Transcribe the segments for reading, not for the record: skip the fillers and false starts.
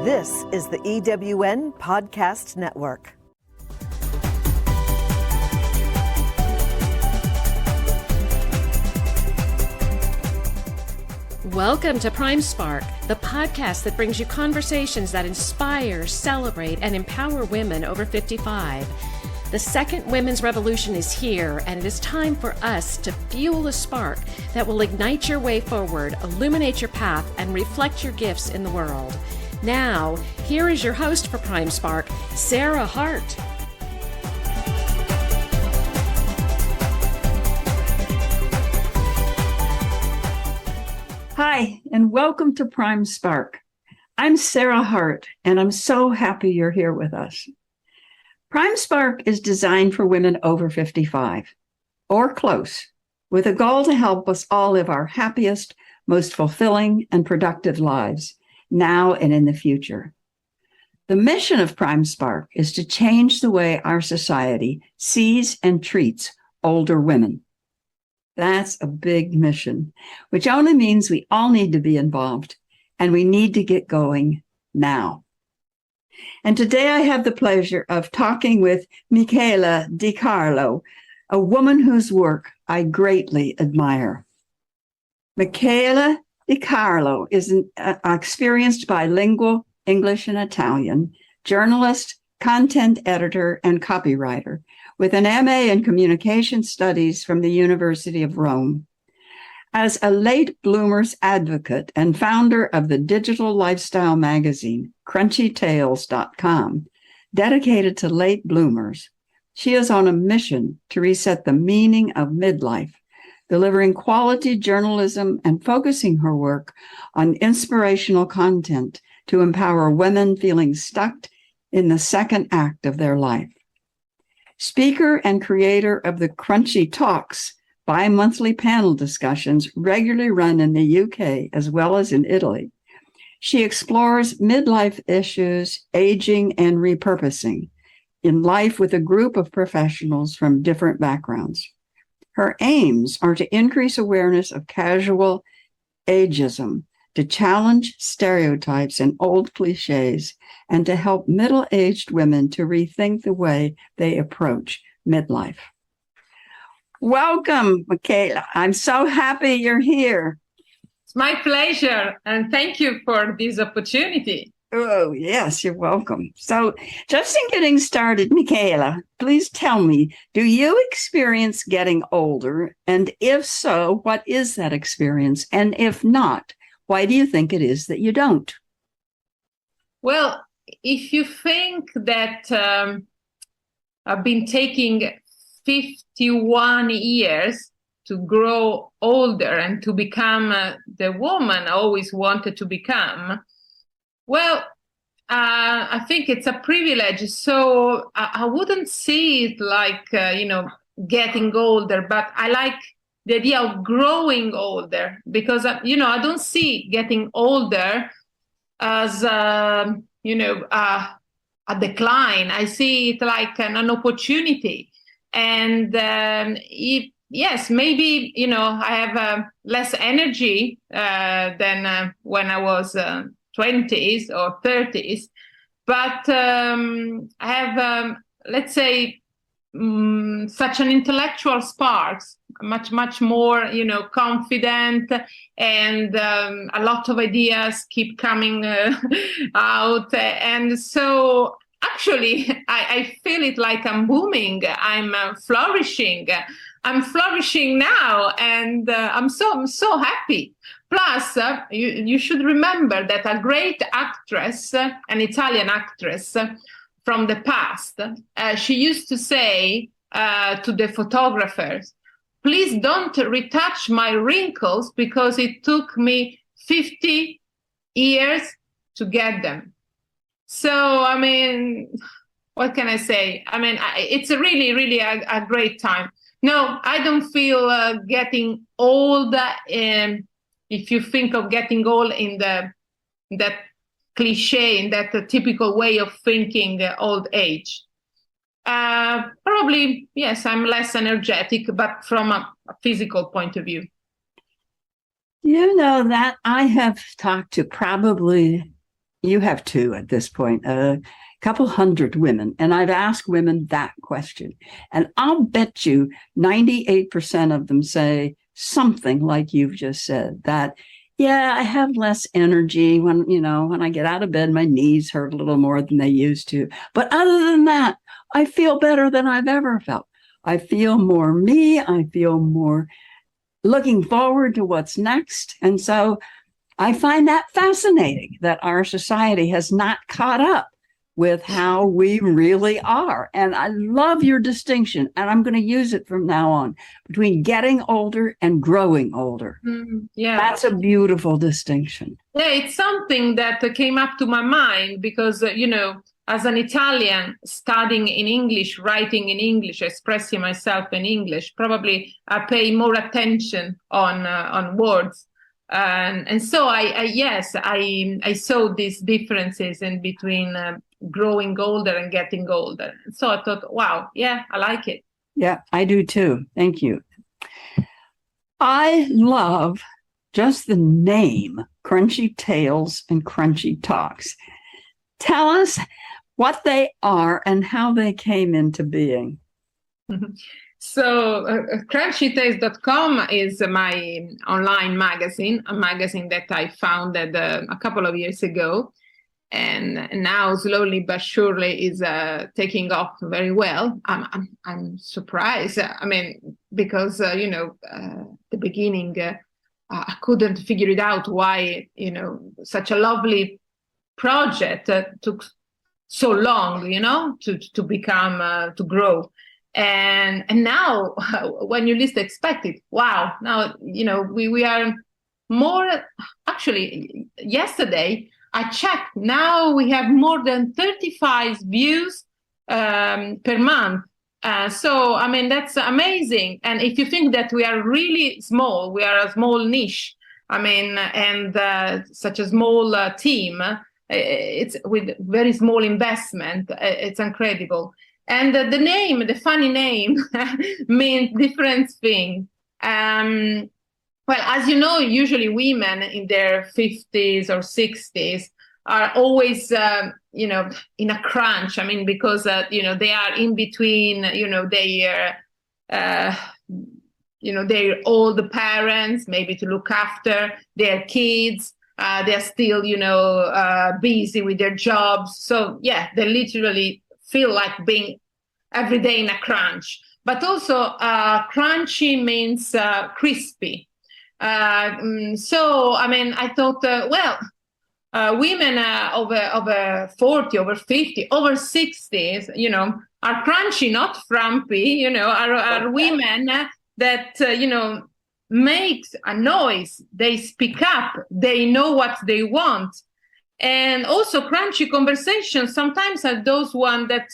This is the EWN Podcast Network. Welcome to Prime Spark, the podcast that brings you conversations that inspire, celebrate, and empower women over 55. The second women's revolution is here, and it is time for us to fuel a spark that will ignite your way forward, illuminate your path, and reflect your gifts in the world. Now, here is your host for Prime Spark, Sarah Hart. Hi, and welcome to Prime Spark. I'm Sarah Hart, and I'm so happy you're here with us. Prime Spark is designed for women over 55, or close, with a goal to help us all live our happiest, most fulfilling, and productive lives, now and in the future. The mission of Prime Spark is to change the way our society sees and treats older women. That's a big mission, which only means we all need to be involved, and we need to get going now. And today I have the pleasure of talking with Michela Di Carlo, a woman whose work I greatly admire. Michela Di Carlo is an experienced bilingual English and Italian journalist, content editor, and copywriter with an MA in Communication Studies from the University of Rome. As a late bloomers advocate and founder of the digital lifestyle magazine, crunchytales.com, dedicated to late bloomers, she is on a mission to reset the meaning of midlife, delivering quality journalism and focusing her work on inspirational content to empower women feeling stuck in the second act of their life. Speaker and creator of the Crunchy Talks, bi-monthly panel discussions regularly run in the UK as well as in Italy. She explores midlife issues, aging, and repurposing in life with a group of professionals from different backgrounds. Her aims are to increase awareness of casual ageism, to challenge stereotypes and old cliches, and to help middle-aged women to rethink the way they approach midlife. Welcome, Michela. I'm so happy you're here. It's my pleasure, and thank you for this opportunity. Oh, yes, you're welcome. So just in getting started, Michela, please tell me, do you experience getting older? And if so, what is that experience? And if not, why do you think it is that you don't? Well, if you think that I've been taking 51 years to grow older and to become the woman I always wanted to become, well, I think it's a privilege. So I wouldn't see it like, getting older, but I like the idea of growing older because, I don't see getting older as, a decline. I see it like an opportunity. And yes, maybe, I have less energy than when I was 20s or 30s, but I have, let's say, such an intellectual sparks, much more, confident, and a lot of ideas keep coming out. And so actually, I feel it like I'm booming. I'm flourishing. I'm flourishing now, and I'm so happy. Plus, you should remember that a great actress, an Italian actress from the past, she used to say to the photographers, "Please don't retouch my wrinkles because it took me 50 years to get them." So, what can I say? It's a really a great time. No, I don't feel getting old. If you think of getting old in that cliche, in that typical way of thinking old age. Probably, yes, I'm less energetic, but from a physical point of view. You know that I have talked to probably You have two at this point, a couple hundred women. And I've asked women that question. And I'll bet you 98% of them say something like you've just said, that, yeah, I have less energy when I get out of bed, my knees hurt a little more than they used to. But other than that, I feel better than I've ever felt. I feel more me. I feel more looking forward to what's next. And so I find that fascinating that our society has not caught up with how we really are. And I love your distinction, and I'm going to use it from now on, between getting older and growing older. Yeah. That's a beautiful distinction. Yeah, it's something that came up to my mind because, as an Italian, studying in English, writing in English, expressing myself in English, probably I pay more attention on words. And so I saw these differences in between growing older and getting older. So I thought, wow, yeah, I like it. Yeah, I do too. Thank you. I love just the name, Crunchy Tales and Crunchy Talks. Tell us what they are and how they came into being. So crunchytales.com is my online magazine, a magazine that I founded a couple of years ago. And now slowly but surely is taking off very well. I'm surprised. I mean, because, the beginning, I couldn't figure it out why, such a lovely project took so long, to become, to grow. And now when you least expect it, wow, now, we are more, actually, yesterday, I checked, now we have more than 35 views per month. So, I mean, that's amazing. And if you think that we are really small, we are a small niche, I mean, and such a small team, it's with very small investment, it's incredible. And the name, the funny name, means different things. Well, as you know, usually women in their 50s or 60s are always, in a crunch. I mean, because, they are in between, they're old parents, maybe to look after their kids. They're still, busy with their jobs. So, yeah, they literally feel like being every day in a crunch. But also, crunchy means crispy. So, I mean, I thought, women over 40, over 50, over 60s, are crunchy, not frumpy, are women that, make a noise. They speak up. They know what they want. And also crunchy conversations sometimes are those ones that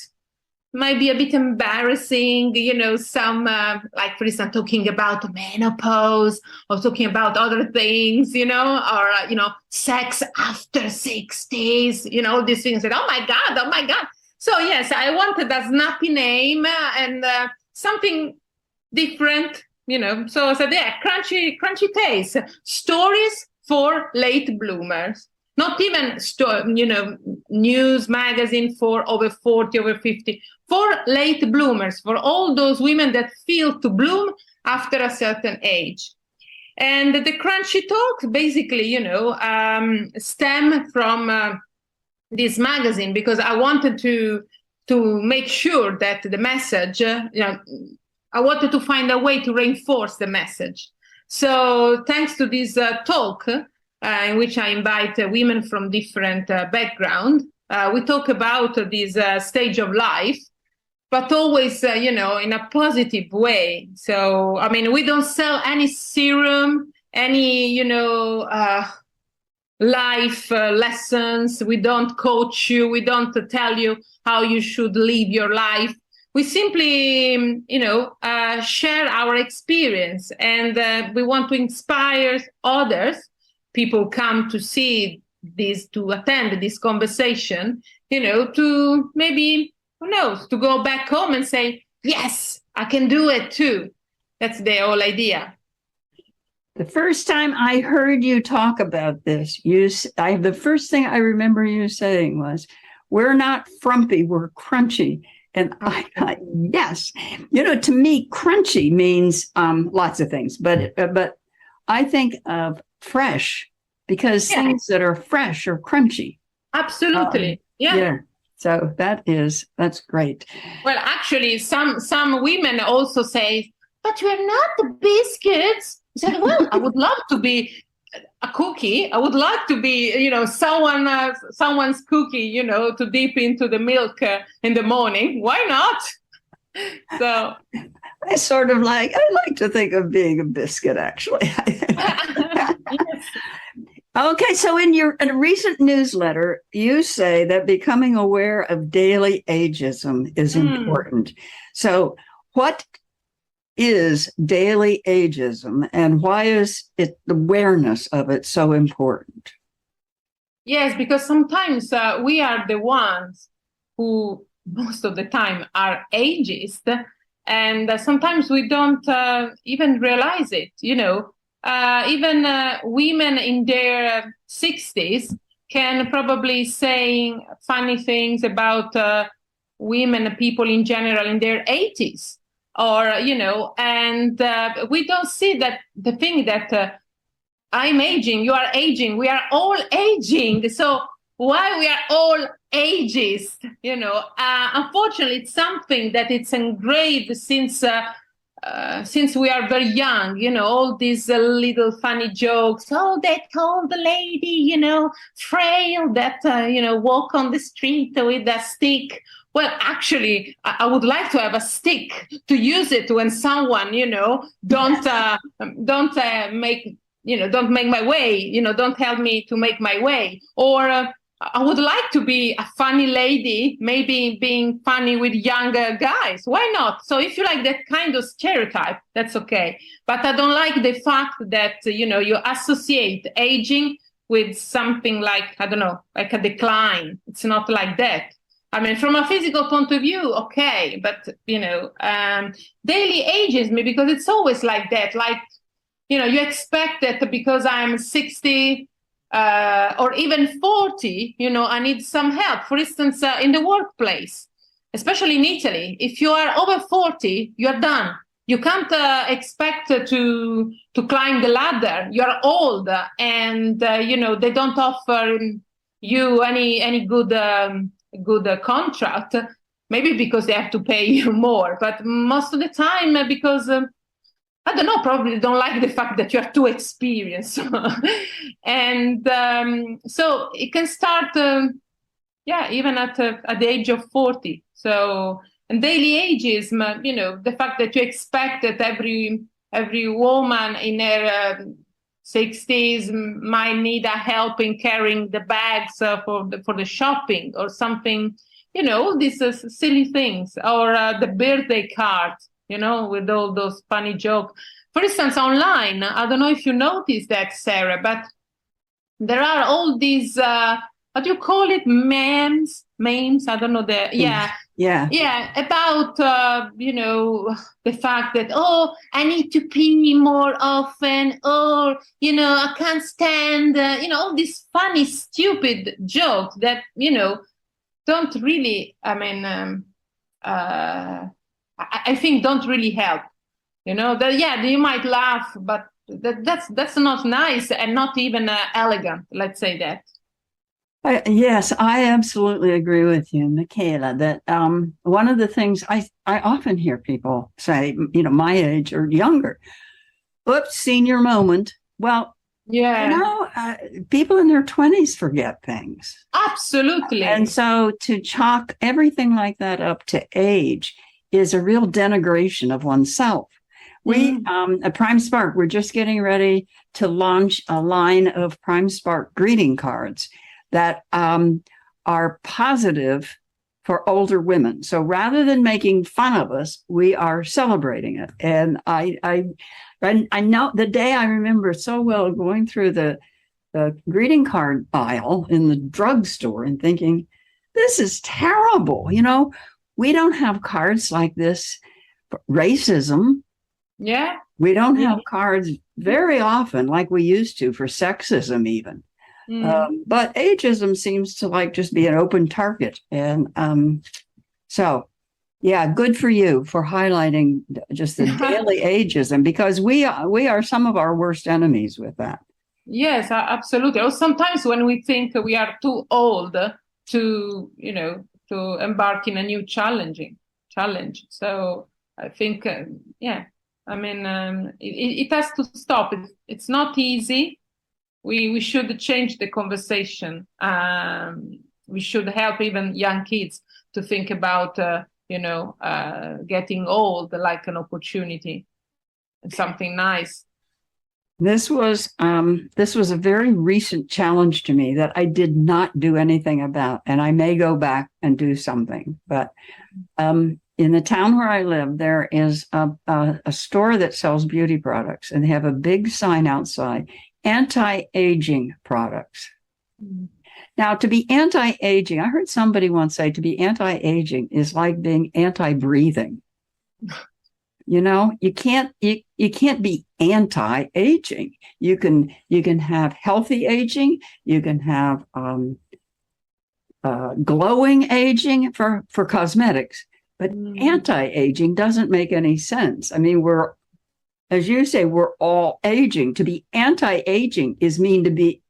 might be a bit embarrassing, some, like, for instance, talking about menopause or talking about other things, or, sex after 60s, all these things. And, oh, my God. So, yes, I wanted a snappy name and something different, So I said, yeah, crunchy taste, stories for late bloomers. Not even, news magazine for over 40, over 50, for late bloomers, for all those women that feel to bloom after a certain age. And the crunchy talks basically, stem from this magazine because I wanted to make sure that the message, I wanted to find a way to reinforce the message. So thanks to this talk, in which I invite women from different backgrounds. We talk about this stage of life, but always, in a positive way. So, I mean, we don't sell any serum, any, life lessons. We don't coach you. We don't tell you how you should live your life. We simply, share our experience, and we want to inspire others. People come to see this, to attend this conversation, to maybe, who knows, to go back home and say, yes, I can do it too. That's the whole idea. The first time I heard you talk about this, the first thing I remember you saying was, "We're not frumpy, we're crunchy." And I thought, yes, to me, crunchy means lots of things, but I think of fresh because things that are fresh are crunchy. Absolutely, yeah. So that's great. Well, actually, some women also say, "But you are not the biscuits." I said, "Well, I would love to be a cookie. I would like to be, someone's cookie, to dip into the milk in the morning. Why not?" So I like to think of being a biscuit, actually. yes. Okay, so in a recent newsletter, you say that becoming aware of daily ageism is important. So what is daily ageism, and why is the awareness of it so important? Yes, because sometimes we are the ones who most of the time are ageist, and sometimes we don't even realize it. Even women in their 60s can probably say funny things about women, people in general in their 80s. Or, and we don't see that the thing that I'm aging, you are aging, we are all aging. So why we are all ageist? Unfortunately, it's something that it's engraved since we are very young. All these little funny jokes. Oh, that old lady, frail, that, walk on the street with a stick. Well, actually, I would like to have a stick to use it when someone, don't make my way, don't help me to make my way. Or I would like to be a funny lady, maybe being funny with younger guys. Why not? So if you like that kind of stereotype, that's okay. But I don't like the fact that, you associate aging with something like, I don't know, like a decline. It's not like that. I mean, from a physical point of view, okay, but, daily ageism, because it's always like that. Like, you expect that because I'm 60 or even 40, I need some help. For instance, in the workplace, especially in Italy, if you are over 40, you're done. You can't expect to climb the ladder. You're old, and, they don't offer you any good contract, maybe because they have to pay you more, but most of the time because I don't know, probably don't like the fact that you're too experienced. And so it can start even at the age of 40. So, and daily ageism, the fact that you expect that every woman in her 60s might need a help in carrying the bags for the shopping or something, these silly things, or the birthday card, with all those funny jokes. For instance, online, I don't know if you noticed that, Sarah, but there are all these, what do you call it? Memes? I don't know. About, the fact that, oh, I need to pee more often, or, I can't stand, all these funny, stupid jokes that, don't really, I think don't really help. You might laugh, but that's not nice and not even elegant. Let's say that. Yes, I absolutely agree with you, Michela, that one of the things I often hear people say, my age or younger, oops, senior moment. Well, people in their 20s forget things. Absolutely. And so to chalk everything like that up to age is a real denigration of oneself. We, at Prime Spark, we're just getting ready to launch a line of Prime Spark greeting cards that are positive for older women. So rather than making fun of us, we are celebrating it. And I know the day I remember so well going through the greeting card aisle in the drugstore and thinking, this is terrible. We don't have cards like this for racism. Yeah. We don't have cards very often like we used to for sexism even. But ageism seems to like just be an open target. And so, yeah, good for you for highlighting just the daily ageism, because we are some of our worst enemies with that. Yes, absolutely. Or sometimes when we think we are too old to, to embark in a new challenge. So I think, it has to stop. It's not easy. We should change the conversation. We should help even young kids to think about, getting old like an opportunity and something nice. This was a very recent challenge to me that I did not do anything about, and I may go back and do something. But in the town where I live, there is a store that sells beauty products, and they have a big sign outside, anti-aging products. Now, to be anti-aging, I heard somebody once say to be anti-aging is like being anti-breathing. You can't be anti-aging. You can have healthy aging. You can have glowing aging for cosmetics, but anti-aging doesn't make any sense. I mean, as you say, we're all aging. To be anti-aging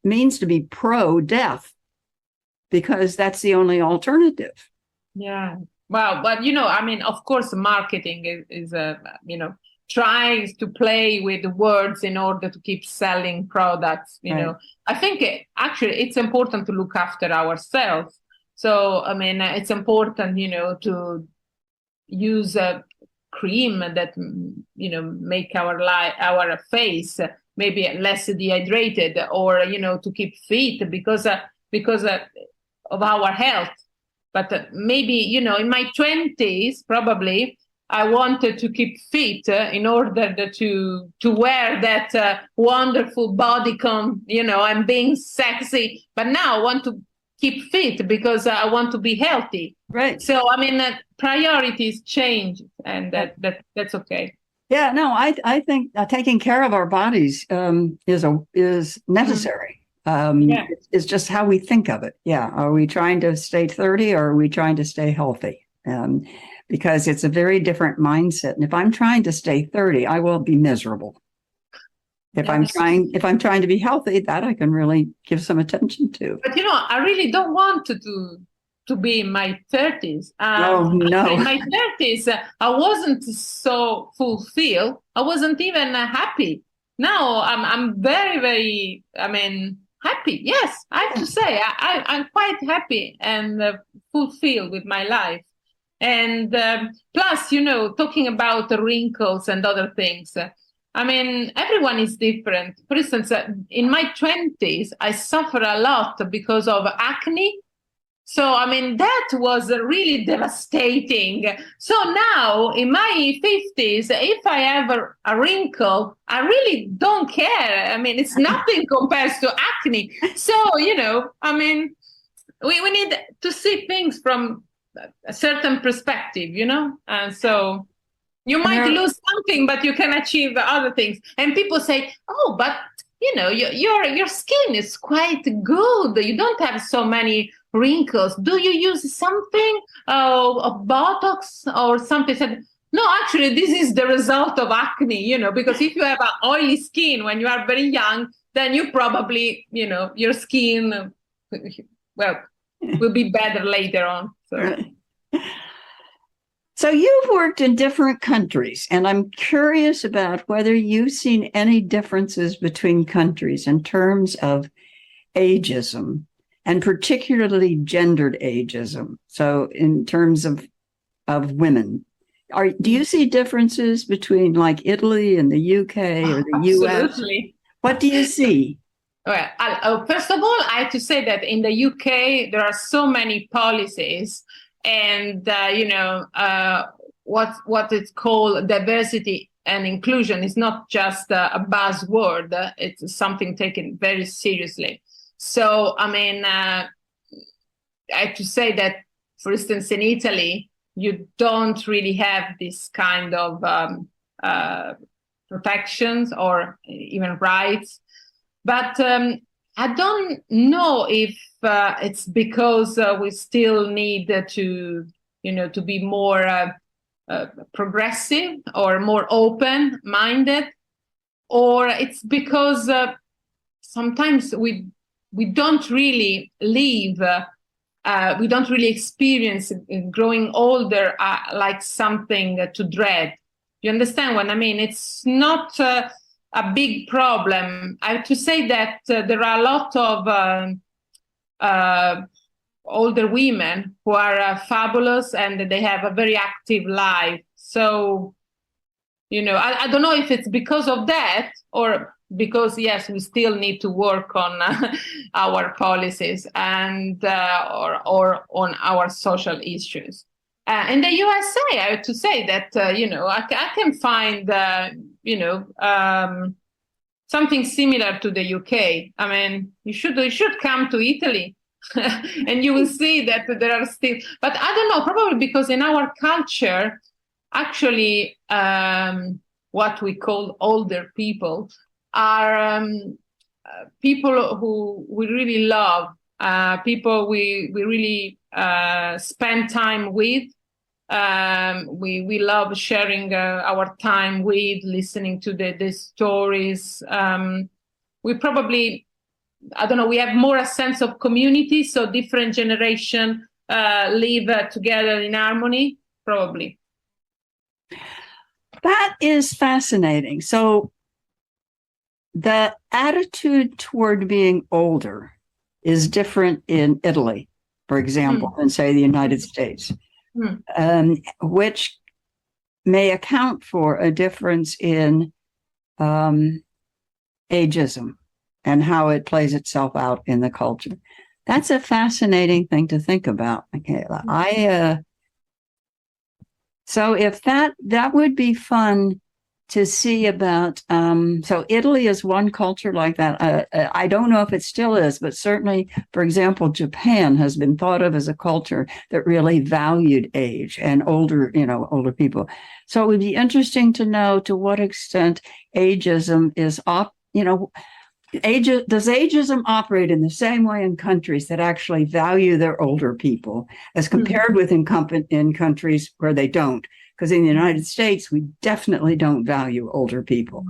means to be pro-death, because that's the only alternative. Yeah. Well, but of course, marketing is tries to play with words in order to keep selling products. Right. I think actually it's important to look after ourselves. So it's important, to use a cream that make our face maybe less dehydrated, or to keep fit because of our health. But maybe, in my 20s, probably, I wanted to keep fit in order to wear that wonderful bodycon, and being sexy. But now I want to keep fit because I want to be healthy. Right. So, priorities change, and that's okay. Yeah, no, I think taking care of our bodies is necessary. It's just how we think of it. Yeah. Are we trying to stay 30 or are we trying to stay healthy? Because it's a very different mindset. And if I'm trying to stay 30, I will be miserable. If I'm trying to be healthy, that I can really give some attention to. But I really don't want to be in my 30s. Oh no! In my 30s, I wasn't so fulfilled. I wasn't even happy. Now I'm very, very. Happy. Yes, I have to say I'm quite happy and fulfilled with my life. And plus, talking about the wrinkles and other things. Everyone is different. For instance, in my 20s, I suffer a lot because of acne. So, that was really devastating. So now in my 50s, if I have a wrinkle, I really don't care. It's nothing compared to acne. So, we need to see things from a certain perspective, And so you might lose something, but you can achieve other things. And people say, oh, but, your skin is quite good. You don't have so many wrinkles. Do you use something of Botox or something? No, actually, this is the result of acne, because if you have an oily skin when you are very young, then you probably, your skin, will be better later on. So you've worked in different countries, and I'm curious about whether you've seen any differences between countries in terms of ageism, and particularly gendered ageism. So in terms of women, do you see differences between like Italy and the UK or the US? Absolutely. What do you see? Well, first of all, I have to say that in the UK, there are so many policies, and, what is called diversity and inclusion is not just a buzzword. It's something taken very seriously. So, I have to say that, for instance, in Italy, you don't really have this kind of protections or even rights. But I don't know if it's because we still need to, to be more progressive or more open-minded, or it's because sometimes we don't really live, we don't really experience growing older like something to dread. You understand what I mean? It's not a big problem. I have to say that there are a lot of older women who are fabulous, and they have a very active life. So, I don't know if it's because of that or because, yes, we still need to work on our policies and or on our social issues. In the USA, I have to say that, I can find, something similar to the UK. I mean, you should come to Italy and you will see that there are still, but I don't know, probably because in our culture, actually, what we call older people are people who we really love, people we really spend time with. We love sharing our time with, listening to the stories. We probably, I don't know, we have more a sense of community, so different generation live together in harmony, probably. That is fascinating. So the attitude toward being older is different in Italy, for example, than, say, the United States. Which may account for a difference in ageism and how it plays itself out in the culture. That's a fascinating thing to think about, Michela. So if that would be fun to see about. So Italy is one culture like that. I don't know if it still is, but certainly, for example, Japan has been thought of as a culture that really valued age and older people. So it would be interesting to know to what extent ageism is does ageism operate in the same way in countries that actually value their older people as compared with in countries where they don't? Because in the United States, we definitely don't value older people.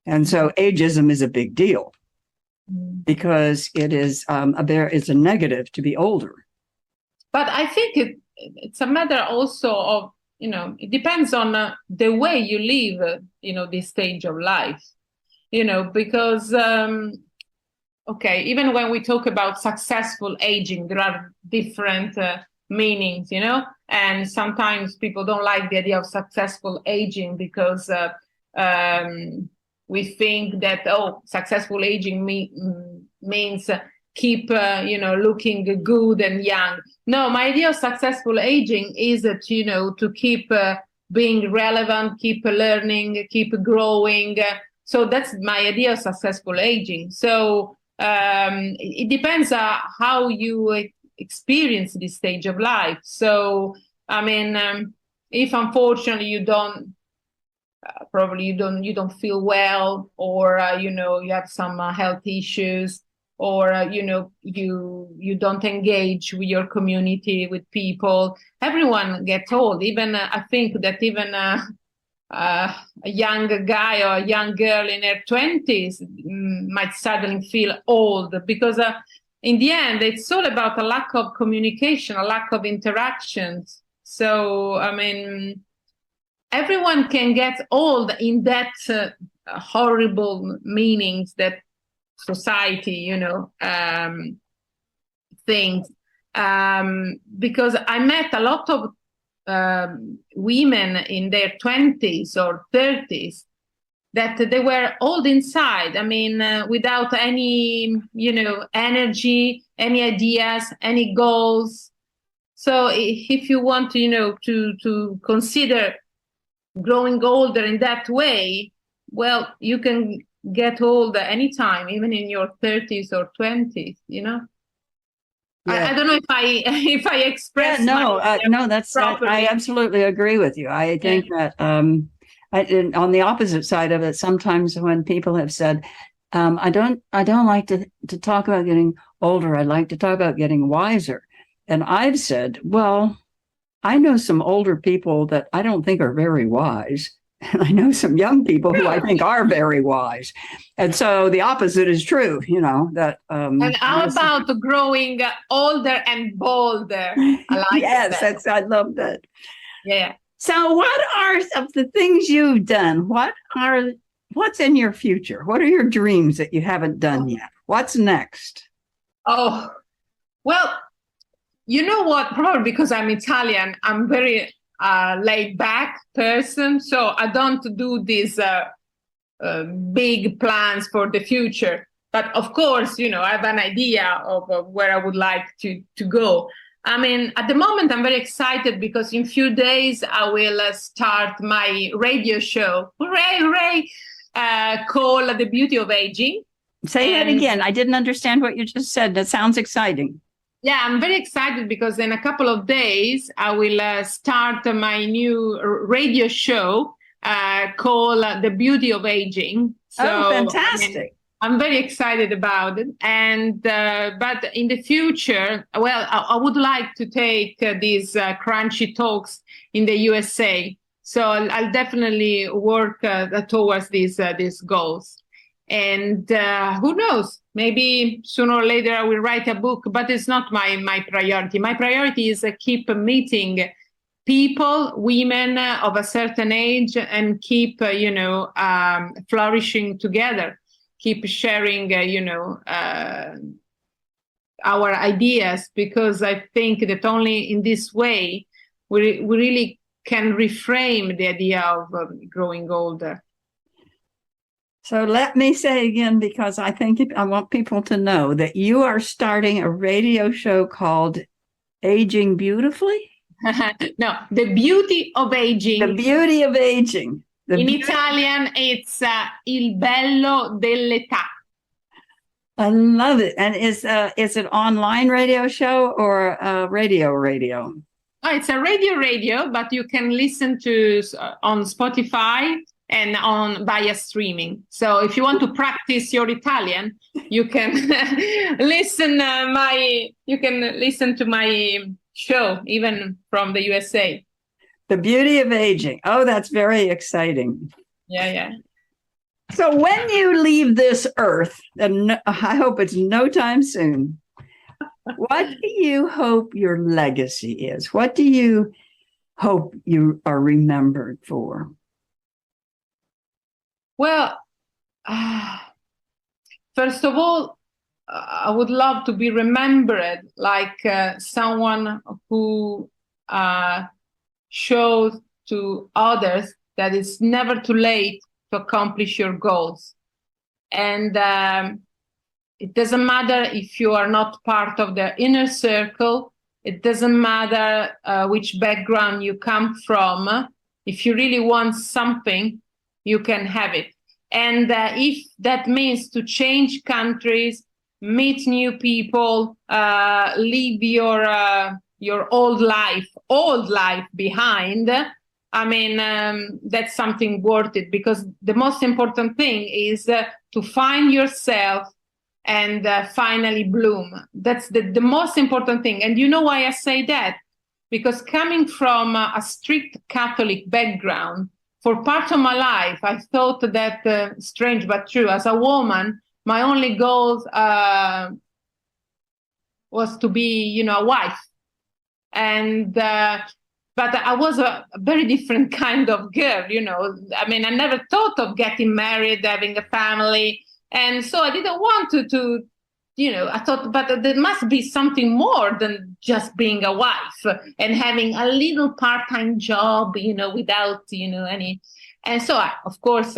And so ageism is a big deal because it is it's a negative to be older. But I think it's a matter also of, it depends on the way you live, this stage of life, because, even when we talk about successful aging, there are different meanings, and sometimes people don't like the idea of successful aging because we think that, successful aging means keep, looking good and young. No, my idea of successful aging is that, to keep being relevant, keep learning, keep growing. So that's my idea of successful aging. So it depends how you experience this stage of life. So, I mean, if unfortunately you don't, probably you don't feel well, or you have some health issues, or you don't engage with your community, with people. Everyone gets old. Even I think that even a young guy or a young girl in her 20s might suddenly feel old, because in the end, it's all about a lack of communication, a lack of interactions. So, I mean, everyone can get old in that horrible meanings that society, thinks. Because I met a lot of women in their 20s or 30s that they were old inside. I mean, without any, energy, any ideas, any goals. So if you want to, to consider growing older in that way, well, you can get older anytime, even in your 30s or 20s, Yeah. I don't know if I express. No, that's properly. I absolutely agree with you. I think that And on the opposite side of it, sometimes when people have said, I don't like to talk about getting older. I like to talk about getting wiser. And I've said, well, I know some older people that I don't think are very wise. And I know some young people who I think are very wise. And so the opposite is true, that. And how about growing older and bolder? I like yes, I love that. Yeah. So what are of the things you've done? What's in your future? What are your dreams that you haven't done yet? What's next? Oh, well, you know what? Probably because I'm Italian, I'm very laid back person. So I don't do these big plans for the future. But of course, I have an idea of where I would like to go. I mean, at the moment, I'm very excited because in a few days, I will start my radio show. Hooray, hooray! Called The Beauty of Aging. Say that again. I didn't understand what you just said. That sounds exciting. Yeah, I'm very excited because in a couple of days, I will start my new radio show called The Beauty of Aging. So, fantastic. I'm very excited about it. And but in the future, well, I would like to take these crunchy talks in the USA. So I'll definitely work towards these goals. And who knows, maybe sooner or later I will write a book, but it's not my priority. My priority is keep meeting people, women of a certain age, and keep, flourishing together, keep sharing, our ideas, because I think that only in this way we really can reframe the idea of growing older. So let me say again, because I want people to know that you are starting a radio show called Aging Beautifully? No, The Beauty of Aging. The Beauty of Aging. In Italian, it's Il bello dell'età. I love it. And is it an online radio show or radio? Oh, it's a radio, but you can listen to on Spotify and via streaming. So if you want to practice your Italian, you can listen to my show even from the USA. The Beauty of Aging. Oh, that's very exciting. Yeah. So when you leave this earth, and I hope it's no time soon, what do you hope your legacy is? What do you hope you are remembered for? Well, first of all, I would love to be remembered like someone who shows to others that it's never too late to accomplish your goals. And it doesn't matter if you are not part of the inner circle. It doesn't matter which background you come from. If you really want something, you can have it. And if that means to change countries, meet new people, leave your old life behind, I mean, that's something worth it, because the most important thing is to find yourself and finally bloom. That's the most important thing. And you know why I say that? Because coming from a strict Catholic background, for part of my life, I thought that, strange but true, as a woman, my only goal was to be, a wife. And but I was a very different kind of girl, I mean, I never thought of getting married, having a family. And so I didn't want to I thought, but there must be something more than just being a wife and having a little part-time job, without, any. And so, of course,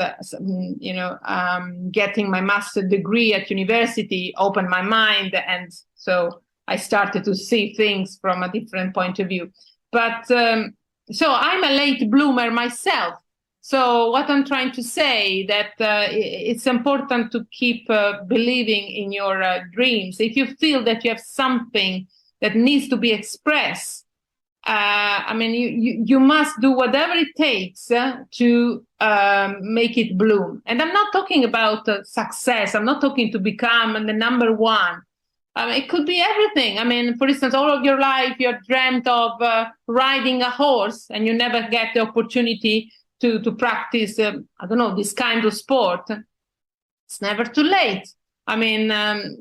getting my master's degree at university opened my mind. And so I started to see things from a different point of view. But so I'm a late bloomer myself. So what I'm trying to say that it's important to keep believing in your dreams. If you feel that you have something that needs to be expressed, I mean, you must do whatever it takes to make it bloom. And I'm not talking about success. I'm not talking to become the number one. It could be everything. I mean, for instance, all of your life, you're dreamt of riding a horse and you never get the opportunity to practice, I don't know, this kind of sport. It's never too late. I mean, I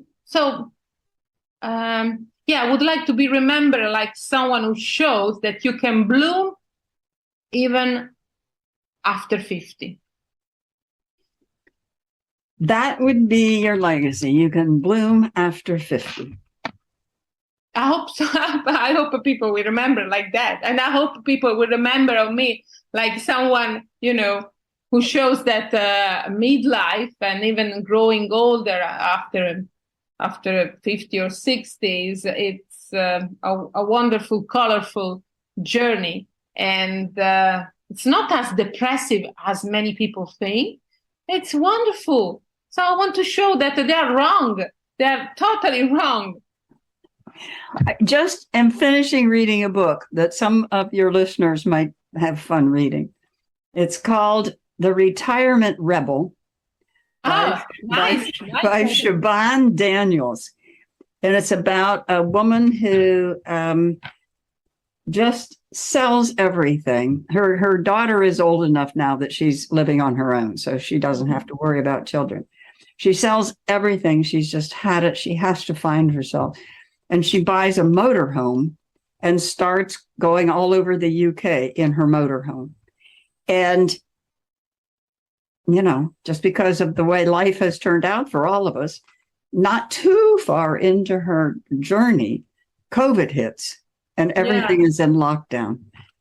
would like to be remembered like someone who shows that you can bloom even after 50. That would be your legacy. You can bloom after 50. I hope so. I hope people will remember like that. And I hope people will remember of me like someone, who shows that midlife and even growing older after 50 or 60, it's a wonderful, colorful journey. And it's not as depressive as many people think. It's wonderful. So I want to show that they are wrong. They are totally wrong. I just am finishing reading a book that some of your listeners might have fun reading. It's called The Retirement Rebel by Siobhan Daniels. And it's about a woman who just sells everything. Her daughter is old enough now that she's living on her own, so she doesn't have to worry about children. She sells everything. She's just had it. She has to find herself. And she buys a motorhome and starts going all over the UK in her motorhome. And, just because of the way life has turned out for all of us, not too far into her journey, COVID hits and everything is in lockdown.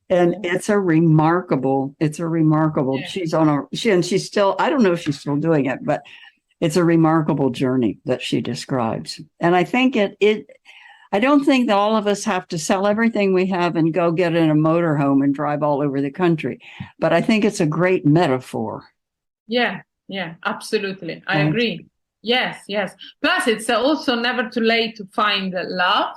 And it's a remarkable, she's still, I don't know if she's still doing it, but it's a remarkable journey that she describes. And I think I don't think that all of us have to sell everything we have and go get in a motorhome and drive all over the country. But I think it's a great metaphor. Yeah, absolutely. I agree. Yes. Plus, it's also never too late to find love.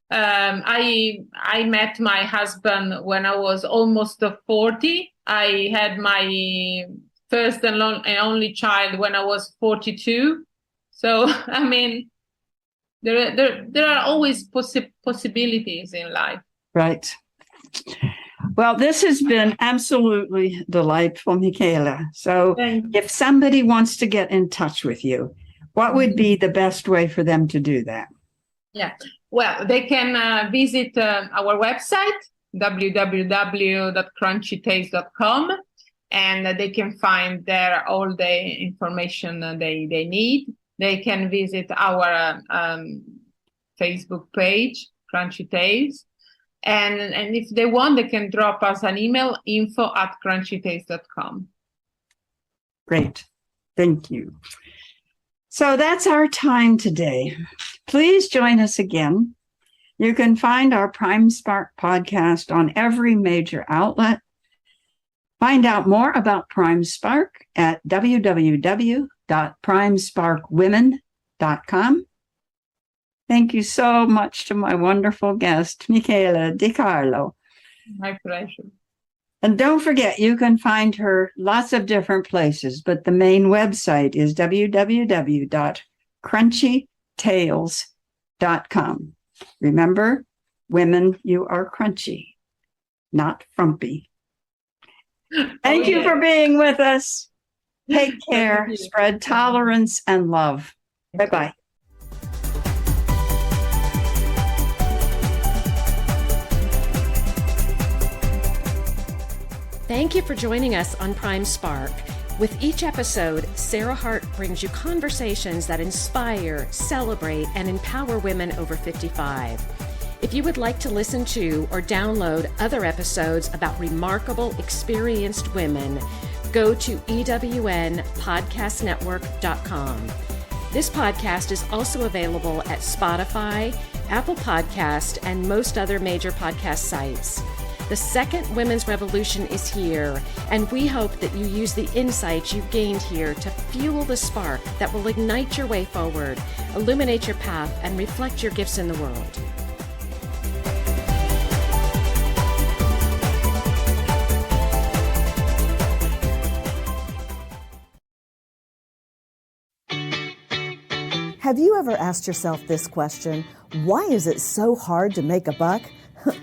I met my husband when I was almost 40. I had my first and only child when I was 42. So, I mean, there are always possibilities in life. Right. Well, this has been absolutely delightful, Michela. So if somebody wants to get in touch with you, what would be the best way for them to do that? Yeah. Well, they can visit our website, www.crunchytaste.com, and they can find there all the information they need. They can visit our Facebook page, Crunchy Taste. And if they want, they can drop us an email, info@crunchytaste.com. Great. Thank you. So that's our time today. Please join us again. You can find our Prime Spark podcast on every major outlet. Find out more about Prime Spark at www.primesparkwomen.com. Thank you so much to my wonderful guest, Michela Di Carlo. My pleasure. And don't forget, you can find her lots of different places, but the main website is www.crunchytales.com. Remember, women, you are crunchy, not frumpy. Thank you for being with us. Take care, spread tolerance and love. Bye-bye. Thank you for joining us on Prime Spark. With each episode, Sarah Hart brings you conversations that inspire, celebrate, and empower women over 55. If you would like to listen to or download other episodes about remarkable, experienced women, go to ewnpodcastnetwork.com. This podcast is also available at Spotify, Apple Podcast, and most other major podcast sites. The second women's revolution is here, and we hope that you use the insights you've gained here to fuel the spark that will ignite your way forward, illuminate your path, and reflect your gifts in the world. Have you ever asked yourself this question? Why is it so hard to make a buck?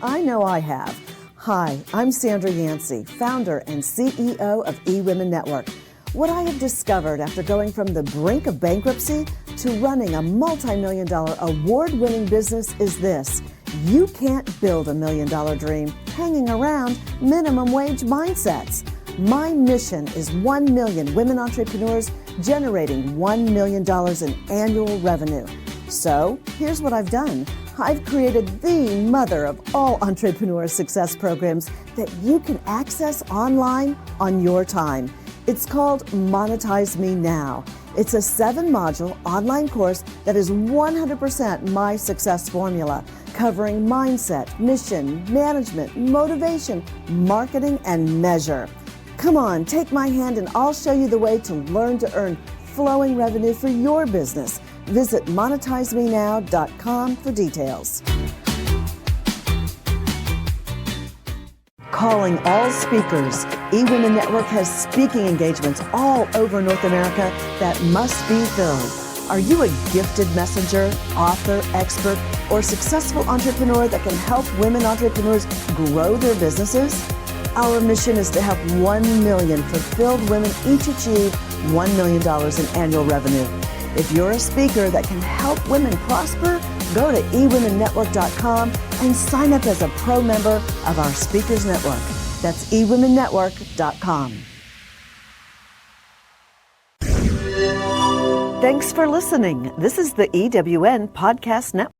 I know I have. Hi, I'm Sandra Yancey, founder and CEO of eWomen Network. What I have discovered after going from the brink of bankruptcy to running a multi-million-dollar award-winning business is this. You can't build a million-dollar dream hanging around minimum wage mindsets. My mission is 1 million women entrepreneurs generating $1 million in annual revenue. So here's what I've done. I've created the mother of all entrepreneur success programs that you can access online on your time. It's called Monetize Me Now. It's a 7-module online course that is 100% my success formula, covering mindset, mission, management, motivation, marketing, and measure. Come on, take my hand and I'll show you the way to learn to earn flowing revenue for your business. Visit monetizemenow.com for details. Calling all speakers, eWomen Network has speaking engagements all over North America that must be filled. Are you a gifted messenger, author, expert, or successful entrepreneur that can help women entrepreneurs grow their businesses? Our mission is to help 1 million fulfilled women each achieve $1 million in annual revenue. If you're a speaker that can help women prosper, go to eWomenNetwork.com and sign up as a pro member of our Speakers Network. That's eWomenNetwork.com. Thanks for listening. This is the EWN Podcast Network.